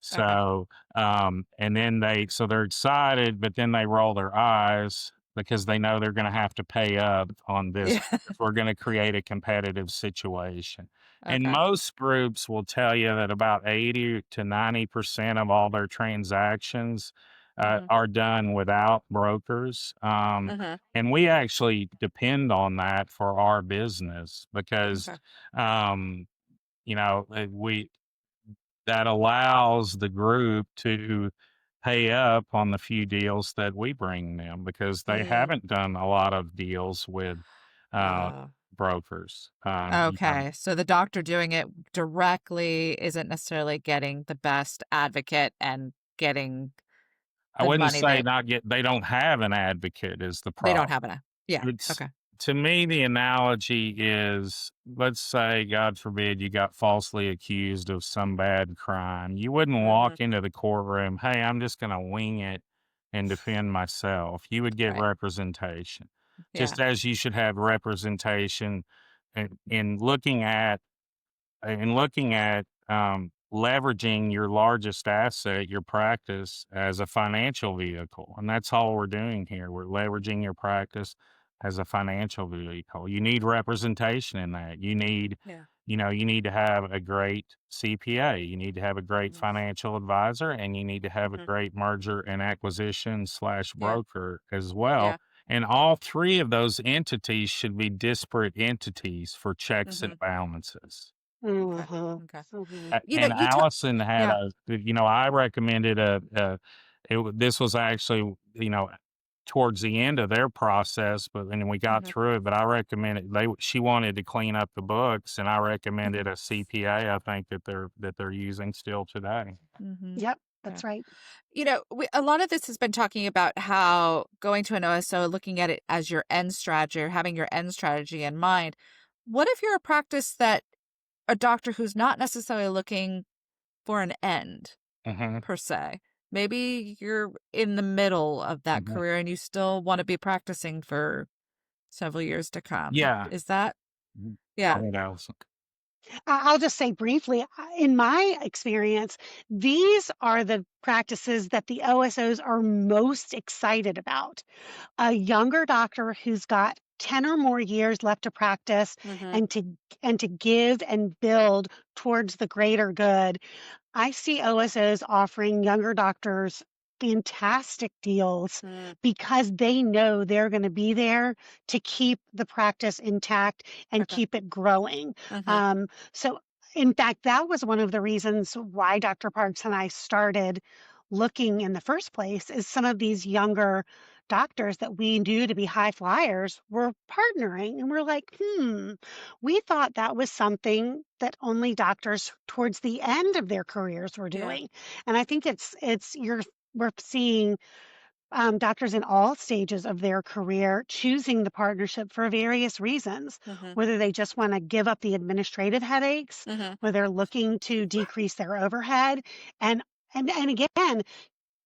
So, and then so they're excited, but then they roll their eyes because they know they're going to have to pay up on this Yeah. if we're going to create a competitive situation. And Okay. most groups will tell you that about 80 to 90% of all their transactions Mhm. are done without brokers. Mhm. And we actually depend on that for our business because, Okay. um, we that allows the group to pay up on the few deals that we bring them because they Mm. haven't done a lot of deals with uh, Oh. brokers. Okay. So the doctor doing it directly isn't necessarily getting the best advocate and getting I the wouldn't money say that not get they don't have an advocate is the they don't problem. have enough. Yeah. It's Okay. To me, the analogy is, let's say, God forbid, you got falsely accused of some bad crime. You wouldn't Mhm. walk into the courtroom, hey, I'm just going to wing it and defend myself. You would get Right. representation, Yeah. just as you should have representation in looking at leveraging your largest asset, your practice, as a financial vehicle. And that's all we're doing here. We're leveraging your practice as a financial vehicle. You need representation in that. Yeah. You need to have a great CPA. You need to have a great Mhm. financial advisor, and you need to have a Mhm. great merger and acquisition / Yeah. broker as well. Yeah. And all three of those entities should be disparate entities for checks and Mhm. balances. Okay. Mhm. Okay. Mhm. And You talk. Allison had Yeah. I recommended this was actually, towards the end of their process, but then we got Mhm. through it, but I recommended she wanted to clean up the books and I Mhm. recommended a CPA I think that they're using still today. Mhm. Yep, Yeah. that's right. A lot of this has been talking about how going to an OSO, looking at it as your end strategy or having your end strategy in mind. What if you're a doctor who's not necessarily looking for an end Mhm, per se? Maybe you're in the middle of that mhm. career and you still want to be practicing for several years to come. Yeah. Is that? Mhm. Go Yeah. ahead, Allison. I'll just say briefly, in my experience, these are the practices that the OSOs are most excited about. A younger doctor who's got 10 or more years left to practice Mhm. and to give and build towards the greater good. I see OSOs offering younger doctors fantastic deals Mm. because they know they're going to be there to keep the practice intact and Okay. keep it growing. Mhm. Um, so, in fact, that was one of the reasons why Dr. Parks and I started looking in the first place. Is some of these younger doctors that we knew to be high flyers were partnering, and we're like, we thought that was something that only doctors towards the end of their careers were Yeah. doing. And I think we're seeing doctors in all stages of their career choosing the partnership for various reasons, Mhm. whether they just want to give up the administrative headaches, Mhm. whether they're looking to decrease their overhead, and and again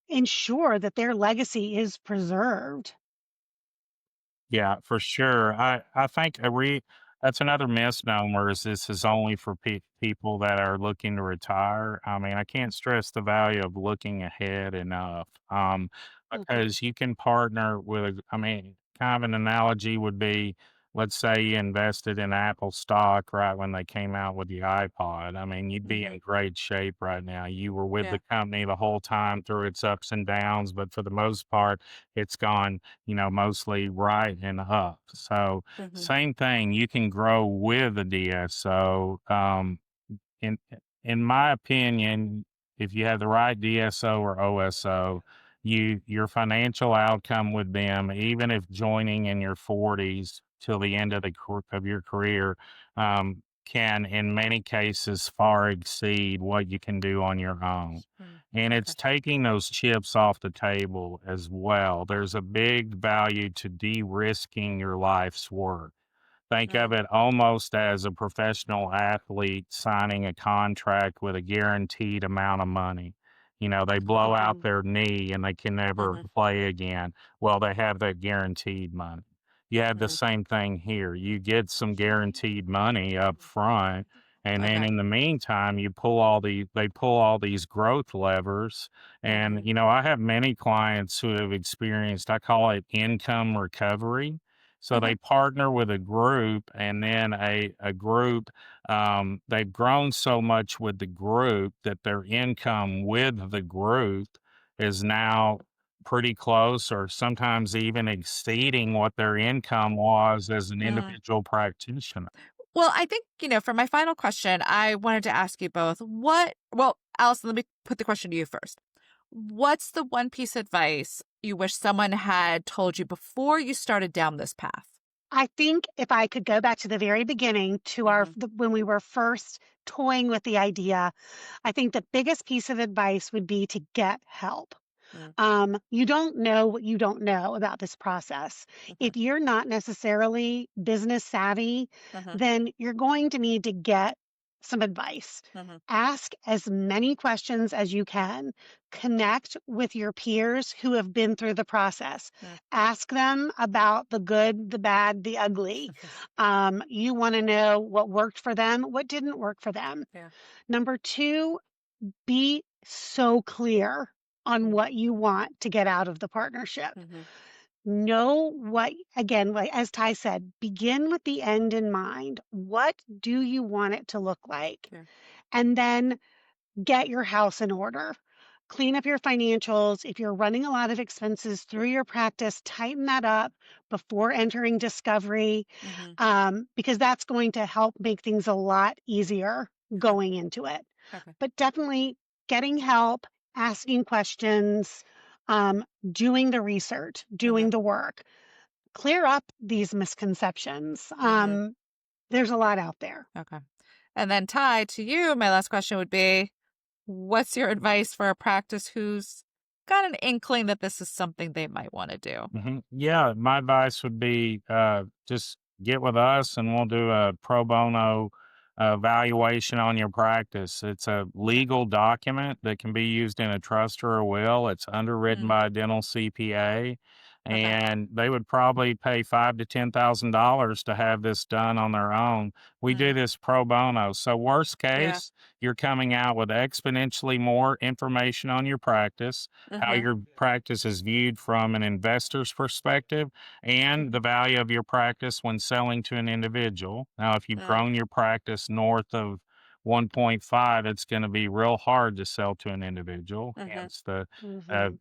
ensure that their legacy is preserved. Yeah, for sure. I think That's another misnomer is this is only for people that are looking to retire. I mean, I can't stress the value of looking ahead enough, Mhm. because you can partner with I mean, kind of an analogy would be, let's say you invested in Apple stock right when they came out with the iPod. I mean, you'd be Hmm. in great shape right now. You were with Yeah. the company the whole time through its ups and downs, but for the most part, it's gone, mostly right and up. So, Hmm. same thing, you can grow with a DSO. In in my opinion, if you have the right DSO or OSO, your financial outcome with them, even if joining in your 40s till the end of of your career, can in many cases far exceed what you can do on your own. Mm. And Okay. it's taking those chips off the table as well. There's a big value to de-risking your life's work. Think of Mm. it almost as a professional athlete signing a contract with a guaranteed amount of money. They blow out Mhm. their knee and they can never Hmm. play again. Well, they have that guaranteed money. You have the Hmm. same thing here. You get some guaranteed money up front. And then Okay. in the meantime, they pull all these growth levers. And, Hmm. I have many clients who have experienced, I call it income recovery. So Hmm. they partner with a group, and then a group, they've grown so much with the group that their income with the group is now pretty close or sometimes even exceeding what their income was as an Mm. individual practitioner. Well, I think, for my final question, I wanted to ask you both well, Allison, let me put the question to you first. What's the one piece of advice you wish someone had told you before you started down this path? I think if I could go back to the very beginning to Hmm. when we were first toying with the idea, I think the biggest piece of advice would be to get help. Mm. You don't know what you don't know about this process. Okay. If you're not necessarily business savvy, Hmm. then you're going to need to get some advice. Hmm. Ask as many questions as you can. Connect with your peers who have been through the process. Mm. Ask them about the good, the bad, the ugly. You want to know what worked for them, what didn't work for them. Yeah. Number two, be so clear on Mm. what you want to get out of the partnership. Hmm. Know what, again, like as Ty said, begin with the end in mind. What do you want it to look like? Yeah. And then get your house in order. Clean up your financials. If you're running a lot of expenses through your practice, tighten that up before entering discovery, Hmm. because that's going to help make things a lot easier Okay. going into it. Okay. But definitely getting help, asking questions, doing the research, Hmm. doing the work. Clear up these misconceptions. Hmm. There's a lot out there. Okay. And then, Ty, to you, my last question would be, what's your advice for a practice who's got an inkling that this is something they might want to do? Yeah, my advice would be just get with us and we'll do a pro bono valuation on your practice. It's a Okay. legal document that can be used in a trust or a will. It's underwritten Mm. by a dental CPA, Okay. and they would probably pay $5,000 to $10,000 to have this done on their own. We do Mm. this pro bono. So worst Yeah. case, you're coming out with exponentially more information on your practice, how Hmm. your practice is viewed from an investor's perspective, and the value of your practice when selling to an individual. Now, if you've Mm. grown your practice north of 1.5, it's going to be real hard to sell to an individual, Hmm. hence Hmm.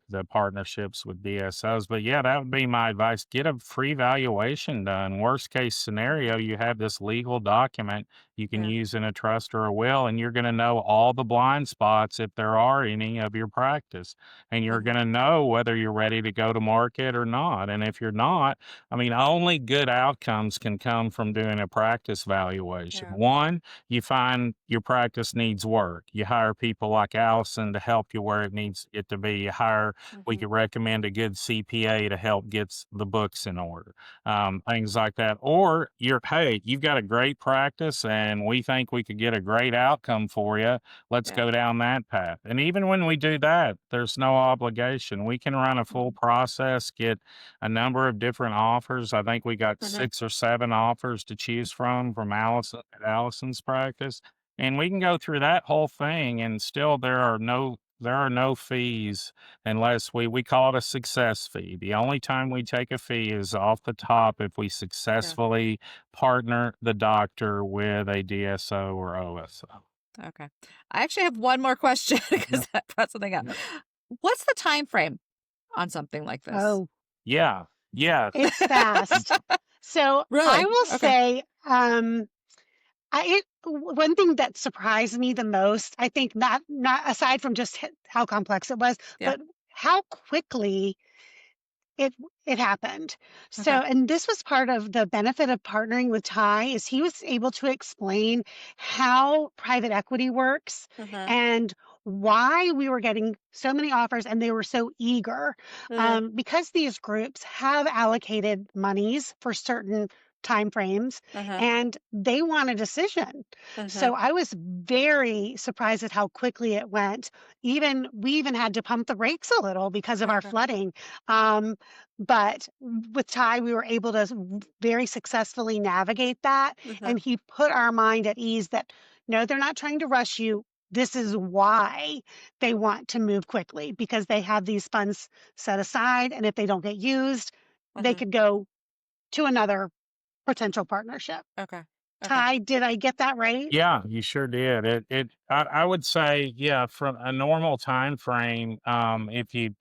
the partnerships with DSOs. But yeah, that would be my advice. Get a free valuation done. Worst case scenario, you have this legal document you can Yeah. use in a trust or a will, and you're going to know all the blind spots if there are any of your practice, and you're Hmm. going to know whether you're ready to go to market or not. And if you're not, I mean, only good outcomes can come from doing a practice valuation. Yeah. One, you find your practice needs work. You hire people like Allison to help you where it needs it to be. We Hmm. could recommend a good CPA to help get the books in order, things like that. Or hey, you've got a great practice and we think we could get a great outcome for you. Let's Yeah. go down that path. And even when we do that, there's no obligation. We can run a full process, get a number of different offers. I think we got 6 or 7 offers to choose from Allison's practice. And we can go through that whole thing, and still there are no fees unless we call it a success fee. The only time we take a fee is off the top if we successfully partner the doctor with a DSO or OSO. Okay. I actually have one more question Yep. because that brought something up. Yep. What's the time frame on something like this? Oh, Yeah. Yeah. it's fast. So I Really? will Okay. say, one thing that surprised me the most, I think not aside from just how complex it was, Yeah. but how quickly it happened. So, Okay. and this was part of the benefit of partnering with Ty is he was able to explain how private equity works and why we were getting so many offers and they were so eager. Because these groups have allocated monies for certain time frames and they want a decision. So I was very surprised at how quickly it went. We even had to pump the brakes a little because of our Okay. flooding. But with Ty, we were able to very successfully navigate that. And he put our mind at ease that no, they're not trying to rush you. This is why they want to move quickly because they have these funds set aside. And if they don't get used, they could go to another potential partnership. Okay. Ty, did I get that right? Yeah, you sure did. I would say, yeah, from a normal time frame, if you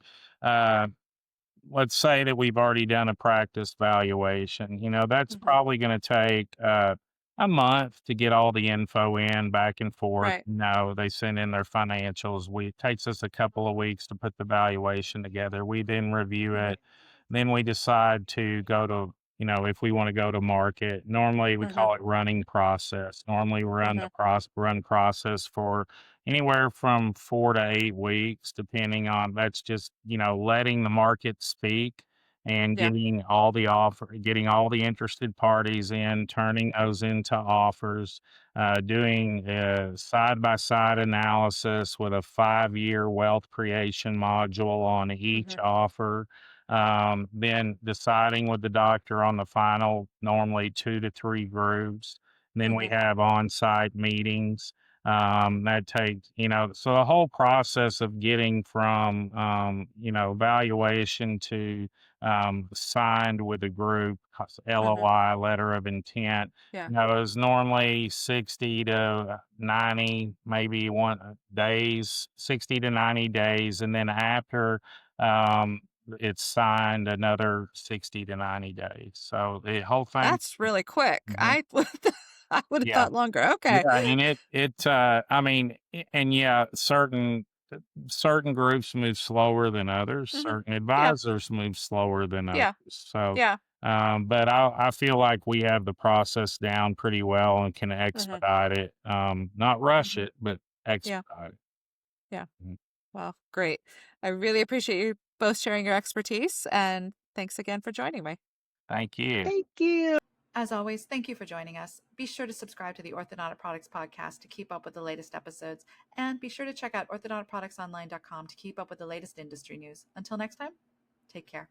uh let's say that we've already done a practice valuation, that's probably going to take a month to get all the info in back and forth. Right. They send in their financials. It takes us a couple of weeks to put the valuation together. We then review it. Then we decide to go to, if we want to go to market. Normally we call it running process. Normally we run process for anywhere from 4 to 8 weeks, depending on that's just, letting the market speak and Yeah. getting all the interested parties in, turning those into offers, doing a side-by-side analysis with a 5-year wealth creation module on each offer. Then deciding with the doctor on the final, normally 2 to 3 groups. Then we have on-site meetings that takes, so the whole process of getting from, valuation to signed with a group, LOI, letter of intent, Yeah. is normally 60 to 90, maybe days, 60 to 90 days. And then after it's signed, another 60 to 90 days. So the whole thing. That's really quick. Mhm. I would have Yeah. thought longer. Okay. Yeah, and I mean, and yeah, certain groups move slower than others. Certain Yeah. advisors move slower than others. Yeah. So, Yeah. but I feel like we have the process down pretty well and can expedite it. Not rush it, but Yeah. expedite it. Yeah. Mhm. Well, great. I really appreciate you both sharing your expertise and thanks again for joining me. Thank you. Thank you. As always, thank you for joining us. Be sure to subscribe to the Orthodontic Products Podcast to keep up with the latest episodes. And be sure to check out orthodonticproductsonline.com to keep up with the latest industry news. Until next time, take care.